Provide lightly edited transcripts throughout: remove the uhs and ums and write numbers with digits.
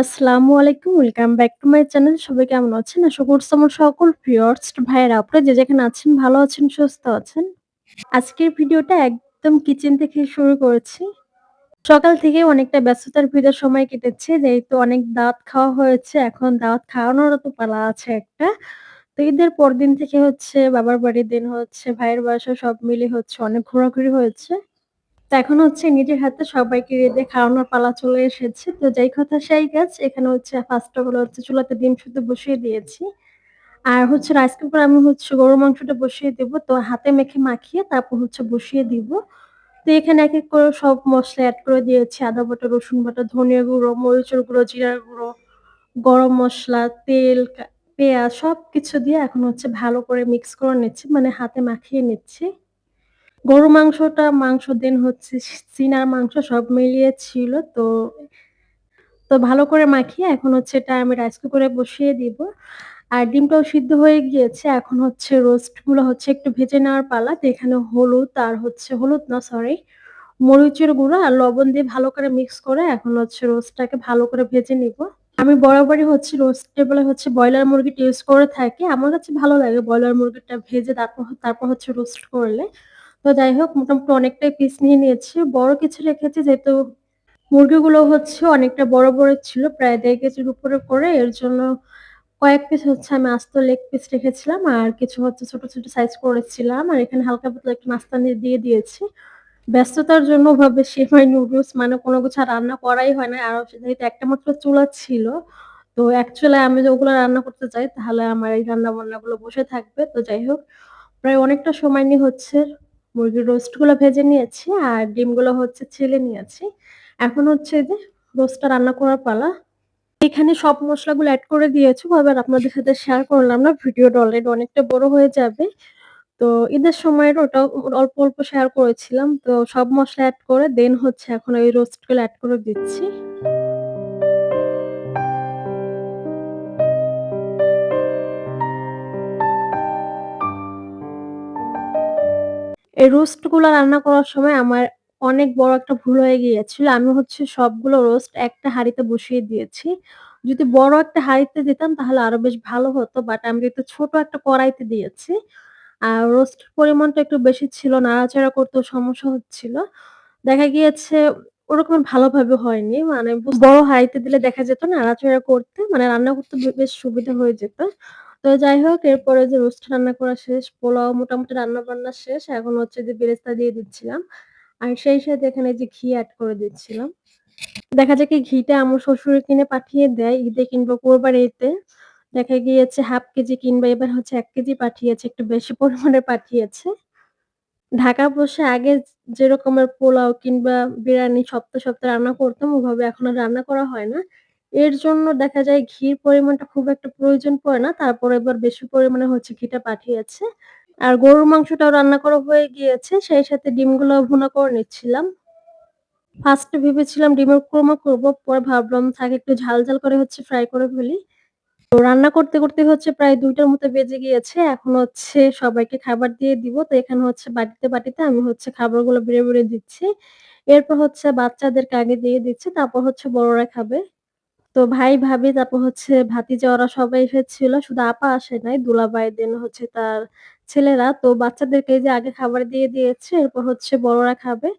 আসসালামু আলাইকুম। Welcome back to my channel. সবাই কেমন আছেন? আশা করছি আমার সকল ভিউয়ার্স ভাইয়েরা আপনারা যে যেখানে আছেন ভালো আছেন, সুস্থ আছেন। আজকের ভিডিওটা একদম কিচেন থেকে শুরু করেছি। সকাল থেকে অনেকটা ব্যস্ততার ভিতর সময় কেটেছে। যেহেতু অনেক দাওয়াত খাওয়া হয়েছে, এখন দাওয়াত খাওয়ানোরও তো পালা আছে একটা। তো ঈদের পরদিন থেকে হচ্ছে বাবার বাড়ির দিন হচ্ছে ভাইয়ের বাসা সব মিলে হচ্ছে অনেক ঘোরাঘুরি হয়েছে। তো এখন হচ্ছে নিজের হাতে সবাইকে রেঁধে খাওয়ানোর পালা চলে এসেছে। তো যেই কথা সেই কাজ। এখানে হচ্ছে ফার্স্ট অফ অল হচ্ছে চুলাতে ডিম সিদ্ধ বসিয়ে দিয়েছি। আর হচ্ছে রাইস কুকারে আমি হচ্ছে গরুর মাংসটা বসিয়ে দিব। তো হাতে মেখে মাখিয়ে তারপর হচ্ছে বসিয়ে দিব। তো এখানে একেক করে সব মসলা এড করে দিয়েছি। আদা বাটা, রসুন বাটা, ধনিয়া গুঁড়ো, মরিচের গুঁড়ো, জিরার গুঁড়ো, গরম মসলা, তেল, পেঁয়াজ সবকিছু দিয়ে এখন হচ্ছে ভালো করে মিক্স করে নিচ্ছি। মানে হাতে মাখিয়ে নিচ্ছি। গরুর মাংস দেন হচ্ছে সিনার মাংস সব মিলিয়ে ছিল। তো ভালো করে মাখিয়ে এখন হচ্ছে এটা আমি রাইস কুকারে বসিয়ে দিব। আর ডিমটাও সিদ্ধ হয়ে গিয়েছে। এখন হচ্ছে রোস্ট গুলো হচ্ছে একটু ভেজে নেওয়ার পালা। তো এখানে হলুদ আর হচ্ছে হলুদ না সরি, মরিচের গুঁড়ো আর লবণ দিয়ে ভালো করে মিক্স করে এখন হচ্ছে রোস্টটাকে ভালো করে ভেজে নিব। আমি বরাবরই হচ্ছে রোস্ট টেবলে হচ্ছে ব্রয়লার মুরগিটা ইউজ করে থাকি। আমার কাছে ভালো লাগে ব্রয়লার মুরগিটা ভেজে তারপর হচ্ছে রোস্ট করলে। তো যাই হোক মোটামুটি অনেকটাই পিস নিয়ে নিয়েছি। বড় কিছু রেখেছি যেহেতু মুরগিগুলো হচ্ছে অনেকটা বড়, বড় ছিল প্রায় ১.৫ কেজির উপরে করে। এর জন্য কয়েক পিস হচ্ছে আমি আস্ত লেগ পিস রেখেছিলাম। আর কিছু হচ্ছে ছোট, ছোট সাইজ করেছিলাম। আর এখানে হালকা পাতলা একটু নাস্তা দিয়ে দিয়েছি। ব্যস্ততার জন্য ওভাবে সেমাই নুডলস মানে কোনো কিছু আর রান্না করাই হয় না। আর যেহেতু একটা মাত্র চুলা ছিল, তো এক চুলায় আমি যদি ওগুলো রান্না করতে যাই তাহলে আমার এই রান্না-বান্নাগুলো বসে থাকবে। তো যাই হোক প্রায় অনেকটা সময় নিয়ে হচ্ছে মুরগির রোস্ট গুলো ভেজে নিয়েছি আর ডিমগুলো হচ্ছে ছেলে নিয়েছি। এখন হচ্ছে এই যে রোস্টটা রান্না করার পালা। এখানে সব মসলাগুলো এড করে দিয়েছি। তবে আর আপনাদের সাথে শেয়ার করলাম না। ভিডিওটা অলরেডি অনেকটা বড় হয়ে যাবে। তো ঈদের সময়ের ওটাও অল্প, অল্প শেয়ার করেছিলাম। তো সব মসলা এড করে দেন হচ্ছে এখন এই রোস্ট গুলো এড করে দিচ্ছি। এই রোস্ট গুলা রান্না করার সময় আমার অনেক বড় একটা ভুল হয়ে গিয়েছিল। আমি হচ্ছে সবগুলো রোস্ট একটা হাঁড়িতে বসিয়ে দিয়েছি। যদি বড় একটা হাঁড়িতে দিতাম তাহলে আরো বেশ ভালো হতো। বাট আমি যেহেতু ছোট একটা কড়াইতে দিয়েছি। আর রোস্টের পরিমাণটা একটু বেশি ছিল, নাড়াচাড়া করতেও সমস্যা হচ্ছিল। দেখা গিয়েছে ওরকম ভালোভাবে হয়নি। মানে বড় হাঁড়িতে দিলে দেখা যেত নাড়াচাড়া করতে মানে রান্না করতে বেশ সুবিধা হয়ে যেত। তো যাই হোক এরপরে যে রোস্ট রান্না করা শেষ, পোলাও মোটামুটি রান্না-বান্না শেষ। এখন হচ্ছে যে বেরেস্তা দিয়ে দিচ্ছিলাম। আর সেই সাথে এখানে যে ঘি এড করে দিচ্ছিলাম। দেখা যায় কি ঘিটা আমার শ্বশুর কিনে পাঠিয়ে দেয় ঈদে কিংবা কোরবানিতে। দেখা গিয়েছে 1/2 কেজি কিংবা এবার হচ্ছে ১ কেজি পাঠিয়েছে, একটু বেশি পরিমাণে পাঠিয়েছে। ঢাকায় বসে আগে যেরকমের পোলাও কিংবা বিরিয়ানি সপ্তাহে, সপ্তাহে রান্না করতাম ওভাবে এখন আর রান্না করা হয় না। এর জন্য দেখা যায় ঘির পরিমাণটা খুব একটা প্রয়োজন পড়ে না। তারপরে এবার বেশি পরিমাণে হচ্ছে ঘিটা পাঠিয়েছে। আর গরুর মাংসটাও রান্না করা হয়ে গিয়েছে। সেই সাথে ডিমগুলো ভুনা করে নিচ্ছিলাম। ফার্স্ট এ ভেবেছিলাম ডিমের কোরমা করব। পরে ভাবলাম থাক একটু ঝাল, ঝাল করে হচ্ছে ফ্রাই করে ফেলি। তো রান্না করতে, করতে হচ্ছে প্রায় ২ টার মতো বেজে গিয়েছে। এখন হচ্ছে সবাইকে খাবার দিয়ে দিব। তো এখানে হচ্ছে বাটিতে, বাটিতে আমি হচ্ছে খাবারগুলো বেড়ে, বেড়ে দিচ্ছি। এরপর হচ্ছে বাচ্চাদেরকে আগে দিয়ে দিচ্ছি। তারপর হচ্ছে বড়রা খাবে। তো ভাই, ভাবি তারপর হচ্ছে ভাতিজা ওরা সবাই এসেছিল। শুধু আপা আসে নাই। দুলাভাই দেন হচ্ছে তার ছেলেরা। তো বাচ্চাদেরকে এই যে আগে খাবার দিয়ে দিয়েছে। এরপর হচ্ছে বড়রা খাবে।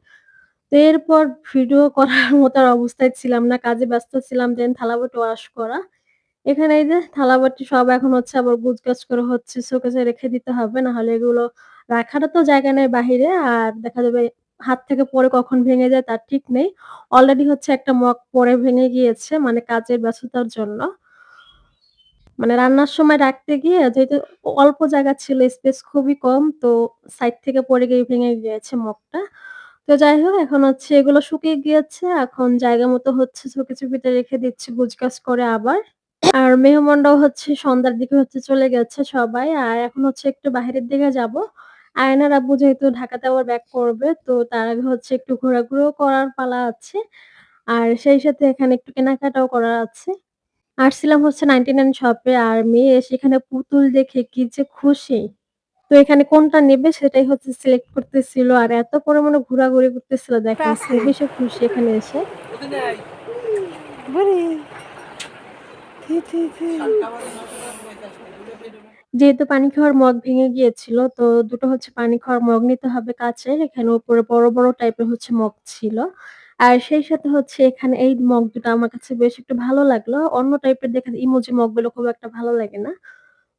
তো এরপর ভিডিও করার মতো আর অবস্থায় ছিলাম না। কাজে ব্যস্ত ছিলাম দেন থালাবাটি ওয়াশ করা। এখানে এই যে থালাবাটি সব এখন হচ্ছে আবার গুছগাছ করে হচ্ছে শোকেসে রেখে দিতে হবে। নাহলে এগুলো রাখারও তো জায়গা নেই বাহিরে। আর দেখা যাবে হাত থেকে পড়ে কখন ভেঙে যায় তার ঠিক নেই। অলরেডি হচ্ছে একটা মগ পড়ে ভেঙে গিয়েছে মানে কাজের ব্যস্ততার জন্য। মানে রান্নার সময় রাখতে গিয়ে যেহেতু অল্প জায়গা ছিল, স্পেস খুবই কম। তো সাইড থেকে পড়ে গিয়ে ভেঙে গিয়েছে মগটা। তো যাই হোক এখন হচ্ছে এগুলো শুকিয়ে গিয়েছে। এখন জায়গা মতো হচ্ছে শোকেসের ভিতরে রেখে দিচ্ছি গুছগাছ করে আবার। আর মেহমানরাও হচ্ছে সন্ধ্যার দিকে হচ্ছে চলে গেছে সবাই। আর এখন হচ্ছে একটু বাহিরের দিকে যাবো। আয়নার আব্বু যেহেতু ঢাকাতে আবার ব্যাক করবে, তো তার আগে হচ্ছে একটু ঘোরাঘুরিও করার পালা আছে। আর সেই সাথে এখানে একটু কেনাকাটাও করার আছে। আসছিলাম হচ্ছে 99 শপে আর মেয়ে সেখানে পুতুল দেখে কি যে খুশি। তো এখানে কোনটা নেবে সেটাই হচ্ছে সিলেক্ট করতেছিল। আর এত পরিমাণে ঘোরাঘুরি করতেছিল দেখেন আছে খুবই সে খুশি এখানে এসে। বুড়ি ছি, ছি, ছি। যেহেতু পানি খাওয়ার মগ ভেঙে গিয়েছিল, তো ২ টো হচ্ছে পানি খাওয়ার মগ নিতে হবে কাঁচের। এখানে উপরে বড়, বড় টাইপের হচ্ছে মগ ছিল। আর সেই সাথে হচ্ছে এখানে এই মগ ২ টা আমার কাছে বেশ একটু ভালো লাগলো। অন্য টাইপের দেখে ইমোজি মগগুলো খুব একটা ভালো লাগে না।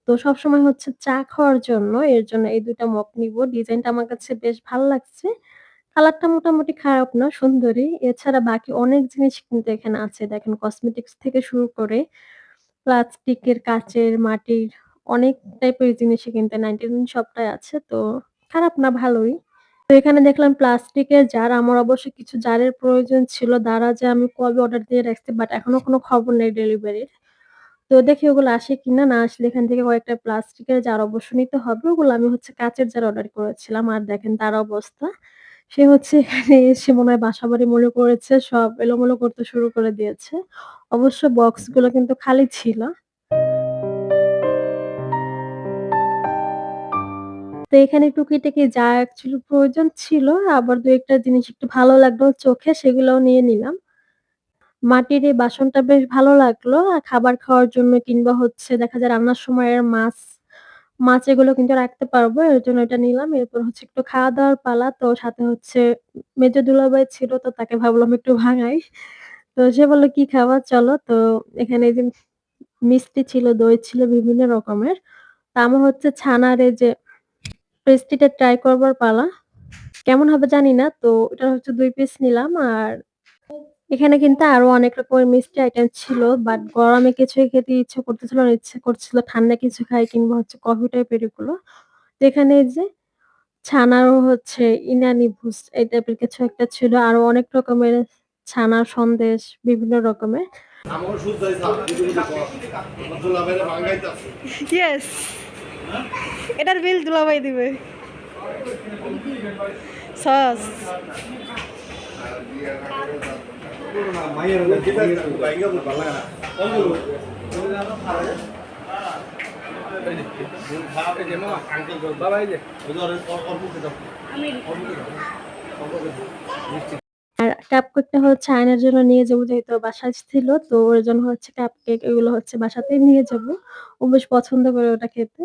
তো সবসময় হচ্ছে চা খাওয়ার জন্য এর জন্য এই ২ টা মগ নিবো। ডিজাইনটা আমার কাছে বেশ ভালো লাগছে। কালারটা মোটামুটি খারাপ না, সুন্দরই। এছাড়া বাকি অনেক জিনিস কিন্তু এখানে আছে। দেখেন কসমেটিক্স থেকে শুরু করে প্লাস্টিকের, কাঁচের, মাটির অনেক টাইপের জিনিসই কিন্তু 99 সবটাই আছে। তো খারাপ না, ভালোই। তো এখানে দেখলাম প্লাস্টিকের জার। আমার অবশ্য কিছু জারের প্রয়োজন ছিল। দারাজে আমি কবে অর্ডার দিয়ে রাখছি বাট এখনো কোনো খবর নেই ডেলিভারির। তো দেখি ওগুলো আসে কিনা। না আসলে এখান থেকে কয়েকটা প্লাস্টিকের জার অবশ্য নিতে হবে। ওগুলো আমি হচ্ছে কাঁচের জার অর্ডার করেছিলাম। আর দেখেন তার অবস্থা। সে হচ্ছে এখানে এসে মনে হয় বাসাবাড়ি মনে করেছে, সব এলোমেলো করতে শুরু করে দিয়েছে। অবশ্য বক্সগুলো কিন্তু খালি ছিল। তো এখানে টুকিটাকি যা অ্যাকচুয়ালি প্রয়োজন ছিল, আবার ২-১ টা জিনিস একটু ভালো লাগলো চোখে, সেগুলোও নিয়ে নিলাম। মাটির এই বাসনটা বেশ ভালো লাগলো। খাবার খাওয়ার জন্য কিংবা হচ্ছে দেখা যায় রান্নার সময় এর মাছ এগুলো কিন্তু রাখতে পারবো। এর জন্য এটা নিলাম। এরপর হচ্ছে একটু খাওয়া-দাওয়ার পালা। তো সাথে হচ্ছে মেজো দুলাভাই ছিল, তো তাকে ভাবলাম একটু ভাঙাই। তো সে বলল, "কি খাবা? চলো।" তো এখানে এই যে মিষ্টি ছিল, দই ছিল বিভিন্ন রকমের। তো আমার হচ্ছে ছানার এই যে পেস্ট্রিটা ট্রাই করবার পালা। কেমন হবে জানি না। তো এটা হচ্ছে ২ পিস নিলাম। আর এখানে কিন্তু আরো অনেক রকমের মিষ্টি আইটেম ছিল। বাট গরমে কিছুই খেতে ইচ্ছে করতেছিল না। ইচ্ছে করছিল ঠান্ডা কিছু খাই কিংবা হচ্ছে কফি টাইপের এগুলো। তো এখানে এই যে ছানার হচ্ছে ইনানি ভুস এই টাইপের কিছু একটা ছিল। আরো অনেক রকমের ছানার সন্দেশ বিভিন্ন রকমের। ইয়েস! এটার বিল দুলাভাই দিবে। সস। আর কাপকেকটা হচ্ছে আয়নার জন্য নিয়ে যাবো, যেহেতু ও বাসায় ছিল। তো ওর জন্য হচ্ছে কাপকেক এগুলো হচ্ছে বাসাতেই নিয়ে যাবো। ও বেশ পছন্দ করে ওটা খেতে।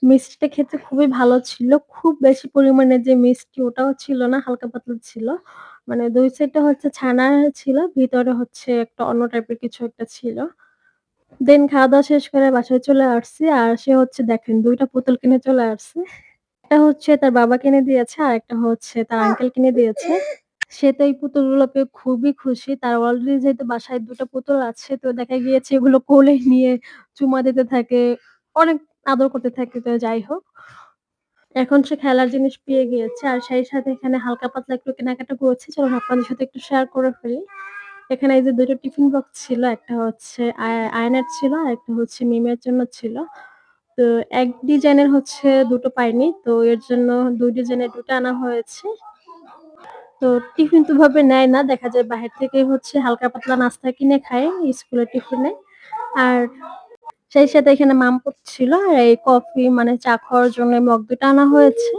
মিষ্টিটা খেতে খুবই ভালো ছিল। খুব বেশি পরিমাণে যে মিষ্টি ওটাও ছিল না, হালকা পাতলা ছিল। মানে ২ সাইডটা হচ্ছে ছানার ছিল, ভিতরে হচ্ছে একটা অন্য টাইপের কিছু একটা ছিল। দেন খাওয়া-দাওয়া শেষ করে বাসায় চলে আসছি। আর সে হচ্ছে দেখেন ২ টা পুতুল কিনে চলে আসছে। একটা হচ্ছে তার বাবা কিনে দিয়েছে, আরেকটা হচ্ছে তার আঙ্কেল কিনে দিয়েছে। সে তো এই পুতুলগুলো পেয়ে খুবই খুশি। তার অলরেডি যেহেতু বাসায় ২ টা পুতুল আছে, তো দেখা গিয়েছে এগুলো কোলে নিয়ে চুমা দিতে থাকে, অনেক আদর করতে থাকে। তো যাই হোক, এখন সে খেলার জিনিস পেয়ে গিয়েছে। আর সেই সাথে এখানে হালকা পাতলা একটু কেনাকাটা করেছি। চলুন আপনাদের সাথে একটু শেয়ার করে ফেলি। এখানে এই যে ২ টো টিফিন বক্স ছিল। একটা হচ্ছে আয়নের ছিল, আরেকটা হচ্ছে মিমের জন্য ছিল। তো এক ডিজাইনের হচ্ছে ২ টো পাইনি। তো এর জন্য ২ ডিজাইনের ২ টা আনা হয়েছে। তো টিফিন তো ওভাবে নেয় না। দেখা যায় বাহির থেকেই হচ্ছে হালকা পাতলা নাস্তা কিনে খায় স্কুলের টিফিনে। আর সেই সাথে এখানে মামপট ছিল। আর এই কফি মানে চা খাওয়ার জন্য মগ ২ টা আনা হয়েছে।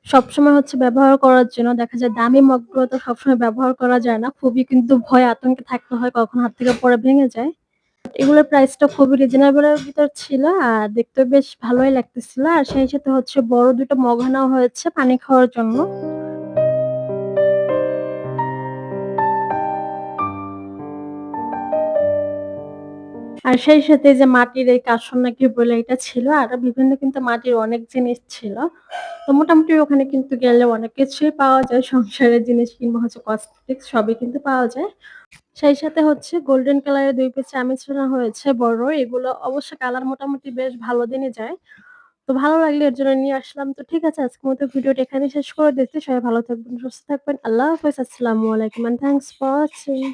সবসময় হচ্ছে ব্যবহার করার জন্য। দেখা যায় দামি মগগুলো তো সবসময় ব্যবহার করা যায় না। খুবই কিন্তু ভয়ে আতঙ্কে থাকতে হয় কখন হাত থেকে পড়ে ভেঙে যায়। এগুলোর প্রাইসটা খুবই রিজনেবল এর ভিতর ছিল। আর দেখতেও বেশ ভালোই লাগতেছিল। আর সেই সাথে হচ্ছে বড় ২ টা মগ আনাও হয়েছে পানি খাওয়ার জন্য। আর সেই সাথে যে মাটির এই কাসন নাকি বলে এটা ছিল। আরো বিভিন্ন কিন্তু মাটির অনেক জিনিস ছিল। তো মোটামুটি ওখানে কিন্তু গেলে অনেক কিছুই পাওয়া যায়। সংসারের জিনিস কিংবা হচ্ছে কসমেটিক্স সবই কিন্তু পাওয়া যায়। সেই সাথে হচ্ছে গোল্ডেন কালারের ২ পিস চামিচ আনা হয়েছে বড়। এগুলো অবশ্য কালার মোটামুটি বেশ ভালো দিনই যায়। তো ভালো লাগলো এর জন্য নিয়ে আসলাম। তো ঠিক আছে, আজকের মতো ভিডিওটা এখানেই শেষ করে দিচ্ছি। সবাই ভালো থাকবেন, সুস্থ থাকবেন। আল্লাহ হাফেজ। আসসালামু আলাইকুম, and thanks for watching.